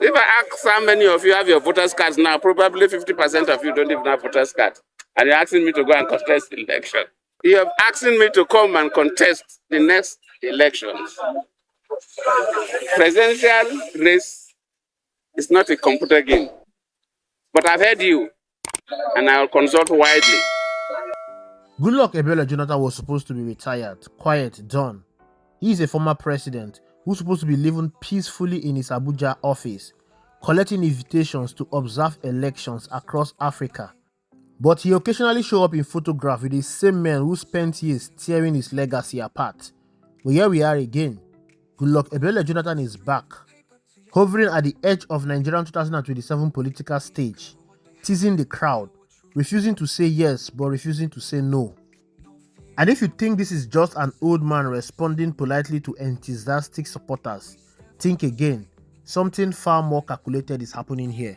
If I ask how many of you have your voters' cards now, probably 50% of you don't even have voters' cards. And you're asking me to go and contest the election. You're asking me to come and contest the next elections. Presidential race is not a computer game. But I've heard you, and I'll consult widely. Goodluck Ebele Jonathan was supposed to be retired, quiet, done. He is a former president who's supposed to be living peacefully in his Abuja office, collecting invitations to observe elections across Africa. But he occasionally shows up in photograph with the same men who spent years tearing his legacy apart. But here we are again. Goodluck Ebele Jonathan is back, hovering at the edge of Nigerian 2027 political stage, teasing the crowd, refusing to say yes but refusing to say no. And if you think this is just an old man responding politely to enthusiastic supporters, think again. Something far more calculated is happening here.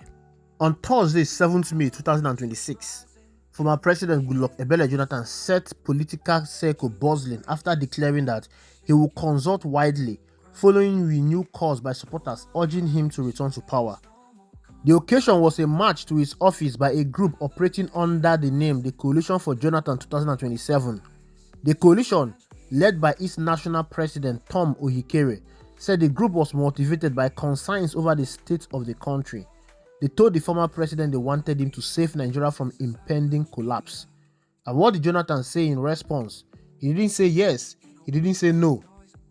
On Thursday, 7th May 2026, former President Goodluck Ebele Jonathan set political circle bustling after declaring that he will consult widely following renewed calls by supporters urging him to return to power. The occasion was a march to his office by a group operating under the name the Coalition for Jonathan 2027. The coalition, led by its national president Tom Ohikere, said the group was motivated by concerns over the state of the country. They told the former president they wanted him to save Nigeria from impending collapse. And what did Jonathan say in response? He didn't say yes, he didn't say no.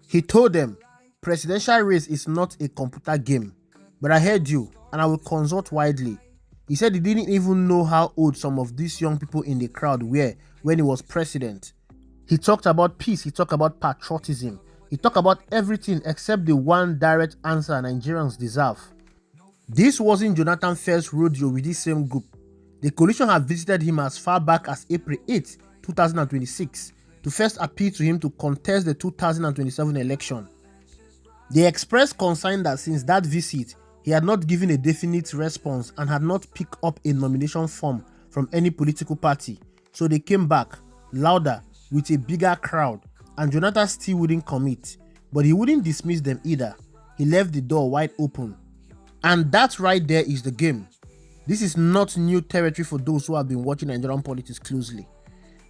He told them, presidential race is not a computer game, but I heard you and I will consult widely. He said he didn't even know how old some of these young people in the crowd were when he was president. He talked about peace, he talked about patriotism, he talked about everything except the one direct answer Nigerians deserve. This wasn't Jonathan's first rodeo with this same group. The coalition had visited him as far back as April 8, 2026 to first appeal to him to contest the 2027 election. They expressed concern that since that visit, he had not given a definite response and had not picked up a nomination form from any political party. So they came back, louder, with a bigger crowd, and Jonathan still wouldn't commit. But he wouldn't dismiss them either. He left the door wide open. And that right there is the game. This is not new territory for those who have been watching Nigerian politics closely.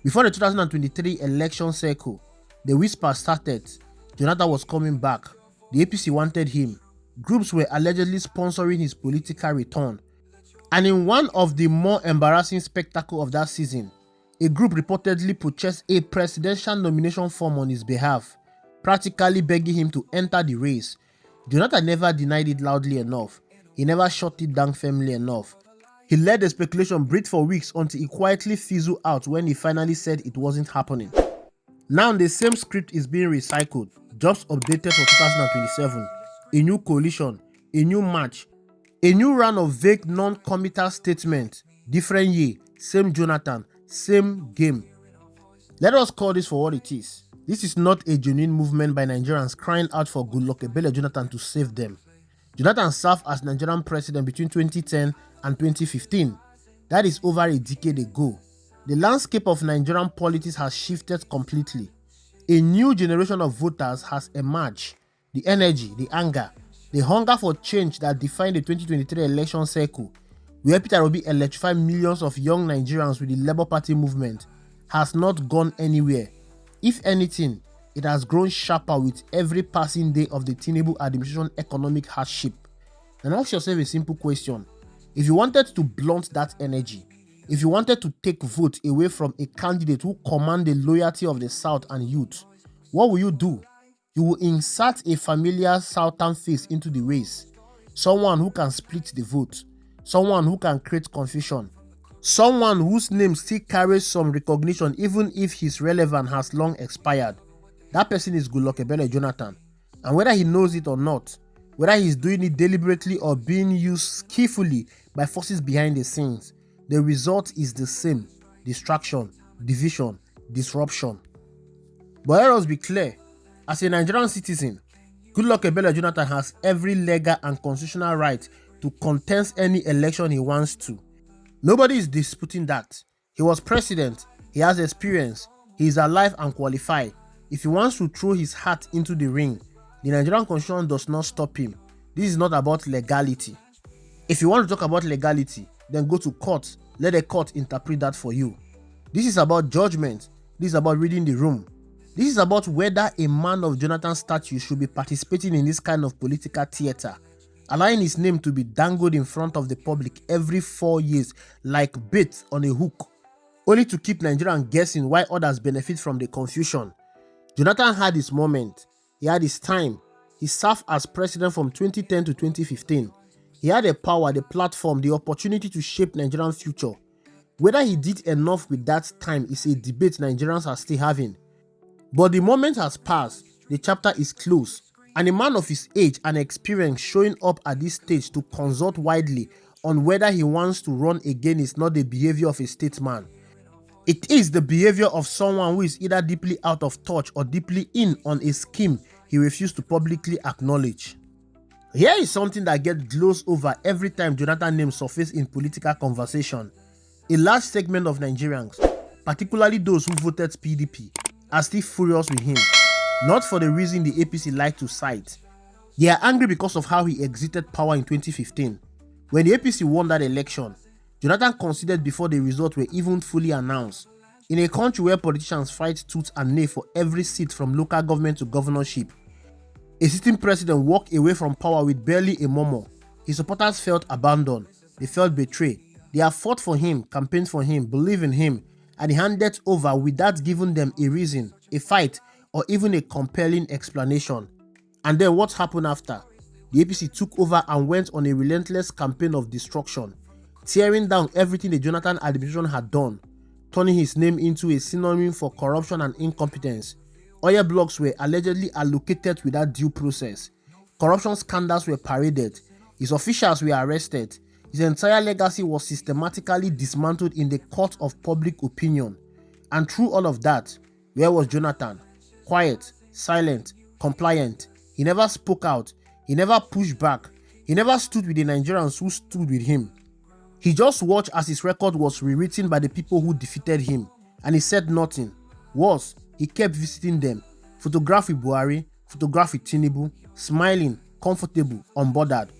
Before the 2023 election cycle, the whisper started. Jonathan was coming back. The APC wanted him. Groups were allegedly sponsoring his political return. And in one of the more embarrassing spectacles of that season, a group reportedly purchased a presidential nomination form on his behalf, practically begging him to enter the race. Jonathan never denied it loudly enough. He never shut it down firmly enough. He let the speculation breathe for weeks until it quietly fizzled out when he finally said it wasn't happening. Now the same script is being recycled, just updated for 2027. A new coalition, a new match, a new round of vague non-committal statements. Different year, same Jonathan, same game. Let us call this for what it is. This is not a genuine movement by Nigerians crying out for Goodluck Ebele Jonathan to save them. Jonathan served as Nigerian president between 2010 and 2015. That is over a decade ago. The landscape of Nigerian politics has shifted completely. A new generation of voters has emerged. The energy, the anger, the hunger for change that defined the 2023 election cycle, where Peter Obi electrified millions of young Nigerians with the Labour Party movement, has not gone anywhere. If anything, it has grown sharper with every passing day of the Tinubu administration economic hardship. And ask yourself a simple question. If you wanted to blunt that energy, if you wanted to take vote away from a candidate who commands the loyalty of the South and youth, what will you do? You will insert a familiar Southern face into the race. Someone who can split the vote. Someone who can create confusion. Someone whose name still carries some recognition even if his relevance has long expired. That person is Goodluck Ebele Jonathan. And whether he knows it or not, whether he is doing it deliberately or being used skillfully by forces behind the scenes, the result is the same: distraction, division, disruption. But let us be clear, as a Nigerian citizen, Goodluck Ebele Jonathan has every legal and constitutional right to contest any election he wants to. Nobody is disputing that. He was president, he has experience, he is alive and qualified. If he wants to throw his hat into the ring, the Nigerian constitution does not stop him. This is not about legality. If you want to talk about legality, then go to court. Let the court interpret that for you. This is about judgment. This is about reading the room. This is about whether a man of Jonathan's stature should be participating in this kind of political theater, allowing his name to be dangled in front of the public every 4 years like bait on a hook, only to keep Nigerians guessing why others benefit from the confusion. Jonathan had his moment. He had his time. He served as president from 2010 to 2015. He had the power, the platform, the opportunity to shape Nigeria's future. Whether he did enough with that time is a debate Nigerians are still having. But the moment has passed, the chapter is closed, and a man of his age and experience showing up at this stage to consult widely on whether he wants to run again is not the behavior of a statesman. It is the behavior of someone who is either deeply out of touch or deeply in on a scheme he refused to publicly acknowledge. Here is something that gets glossed over every time Jonathan's name surfaces in political conversation. A large segment of Nigerians, particularly those who voted PDP, are still furious with him, not for the reason the APC like to cite. They are angry because of how he exited power in 2015. When the APC won that election, Jonathan considered before the results were even fully announced. In a country where politicians fight tooth and nail for every seat from local government to governorship, a sitting president walked away from power with barely a murmur. His supporters felt abandoned. They felt betrayed. They have fought for him, campaigned for him, believed in him, and he handed over without giving them a reason, a fight, or even a compelling explanation. And then what happened after? The APC took over and went on a relentless campaign of destruction, tearing down everything the Jonathan administration had done, turning his name into a synonym for corruption and incompetence. Oil blocks were allegedly allocated without due process. Corruption scandals were paraded. His officials were arrested. His entire legacy was systematically dismantled in the court of public opinion. And through all of that, where was Jonathan? Quiet, silent, compliant. He never spoke out. He never pushed back. He never stood with the Nigerians who stood with him. He just watched as his record was rewritten by the people who defeated him, and he said nothing. Worse, he kept visiting them, photographed with Buhari, photographed with Tinubu, smiling, comfortable, unbothered.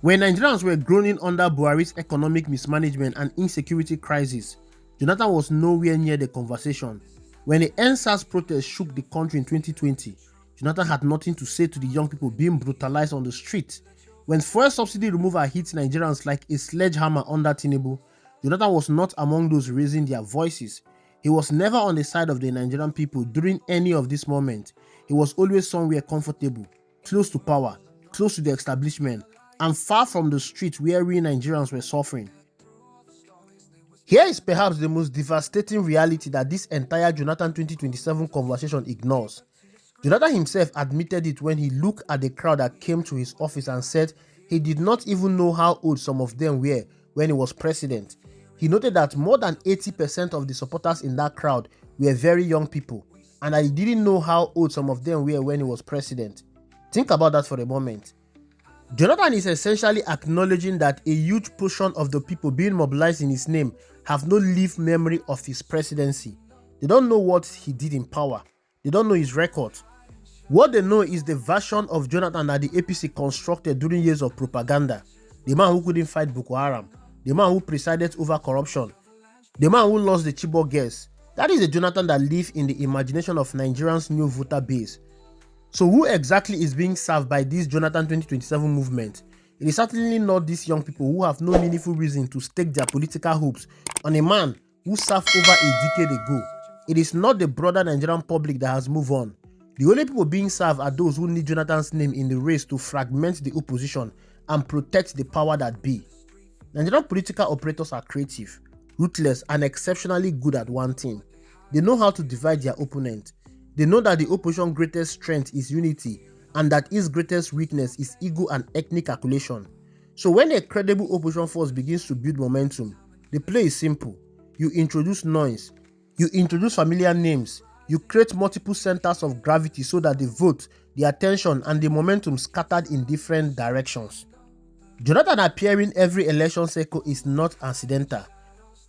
When Nigerians were groaning under Buhari's economic mismanagement and insecurity crisis, Jonathan was nowhere near the conversation. When the NSAS protest shook the country in 2020, Jonathan had nothing to say to the young people being brutalized on the street. When fuel subsidy removal hit Nigerians like a sledgehammer under Tinubu, Jonathan was not among those raising their voices. He was never on the side of the Nigerian people during any of this moment. He was always somewhere comfortable, close to power, close to the establishment, and far from the street where we Nigerians were suffering. Here is perhaps the most devastating reality that this entire Jonathan 2027 conversation ignores. Jonathan himself admitted it when he looked at the crowd that came to his office and said he did not even know how old some of them were when he was president. He noted that more than 80% of the supporters in that crowd were very young people, and that he didn't know how old some of them were when he was president. Think about that for a moment. Jonathan is essentially acknowledging that a huge portion of the people being mobilized in his name have no lived memory of his presidency. They don't know what he did in power. They don't know his record. What they know is the version of Jonathan that the APC constructed during years of propaganda. The man who couldn't fight Boko Haram. The man who presided over corruption. The man who lost the Chibok girls. That is the Jonathan that lives in the imagination of Nigerians' new voter base. So who exactly is being served by this Jonathan 2027 movement? It is certainly not these young people who have no meaningful reason to stake their political hopes on a man who served over a decade ago. It is not the broader Nigerian public that has moved on. The only people being served are those who need Jonathan's name in the race to fragment the opposition and protect the power that be. Nigerian political operators are creative, ruthless, and exceptionally good at one thing. They know how to divide their opponent. They know that the opposition's greatest strength is unity and that its greatest weakness is ego and ethnic calculation. So when a credible opposition force begins to build momentum, the play is simple. You introduce noise, you introduce familiar names, you create multiple centers of gravity so that the vote, the attention, and the momentum scattered in different directions. Jonathan appearing every election cycle is not accidental.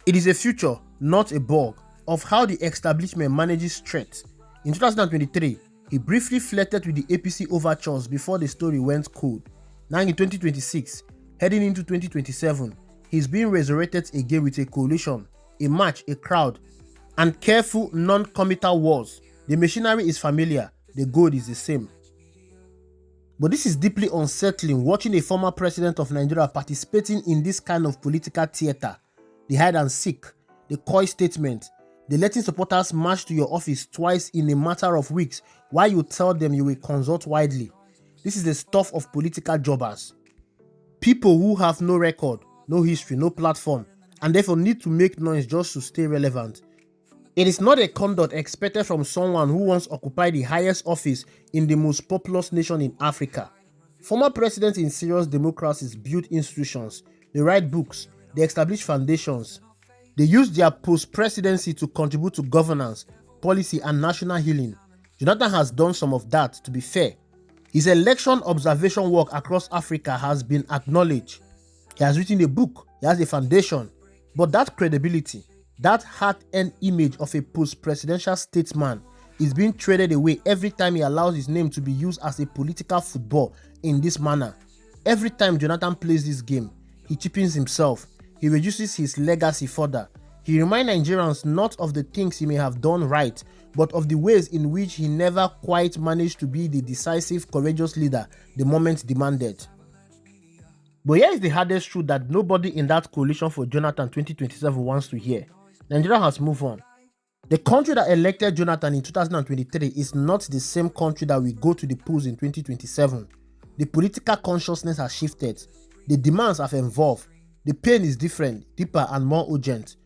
It is a feature, not a bug, of how the establishment manages threats. In 2023, he briefly flirted with the APC overtures before the story went cold. Now in 2026, heading into 2027, he's being resurrected again with a coalition, a match, a crowd, and careful non-committal wars. The machinery is familiar, the goal is the same. But this is deeply unsettling, watching a former president of Nigeria participating in this kind of political theater. The hide and seek, the coy statement, the letting supporters march to your office twice in a matter of weeks while you tell them you will consult widely. This is the stuff of political jobbers. People who have no record, no history, no platform, and therefore need to make noise just to stay relevant. It is not a conduct expected from someone who once occupied the highest office in the most populous nation in Africa. Former presidents in serious democracies build institutions, they write books, they establish foundations. They use their post-presidency to contribute to governance, policy, and national healing. Jonathan has done some of that, to be fair. His election observation work across Africa has been acknowledged. He has written a book, he has a foundation, but that credibility, that hard-earned image of a post-presidential statesman is being traded away every time he allows his name to be used as a political football in this manner. Every time Jonathan plays this game, he cheapens himself, he reduces his legacy further. He reminds Nigerians not of the things he may have done right, but of the ways in which he never quite managed to be the decisive, courageous leader the moment demanded. But here is the hardest truth that nobody in that coalition for Jonathan 2027 wants to hear. Nigeria has moved on. The country that elected Jonathan in 2023 is not the same country that will go to the polls in 2027. The political consciousness has shifted. The demands have evolved. The pain is different, deeper, and more urgent.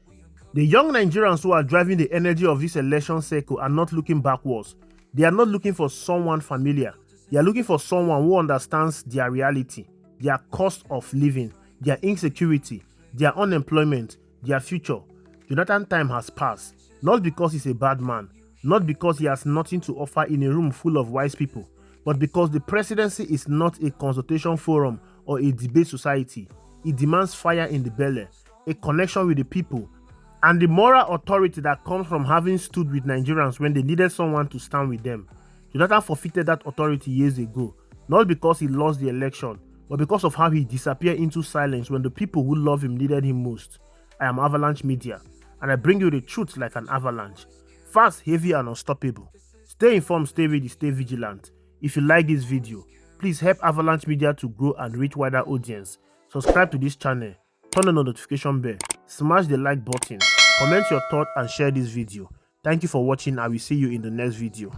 The young Nigerians who are driving the energy of this election cycle are not looking backwards. They are not looking for someone familiar. They are looking for someone who understands their reality, their cost of living, their insecurity, their unemployment, their future. Jonathan's time has passed, not because he's a bad man, not because he has nothing to offer in a room full of wise people, but because the presidency is not a consultation forum or a debate society. It demands fire in the belly, a connection with the people, and the moral authority that comes from having stood with Nigerians when they needed someone to stand with them. Jonathan forfeited that authority years ago, not because he lost the election, but because of how he disappeared into silence when the people who love him needed him most. I am Avalanche Media, and I bring you the truth like an avalanche. Fast, heavy, and unstoppable. Stay informed, stay ready, stay vigilant. If you like this video, please help Avalanche Media to grow and reach wider audience. Subscribe to this channel, turn on the notification bell, smash the like button, comment your thought and share this video. Thank you for watching. I will see you in the next video.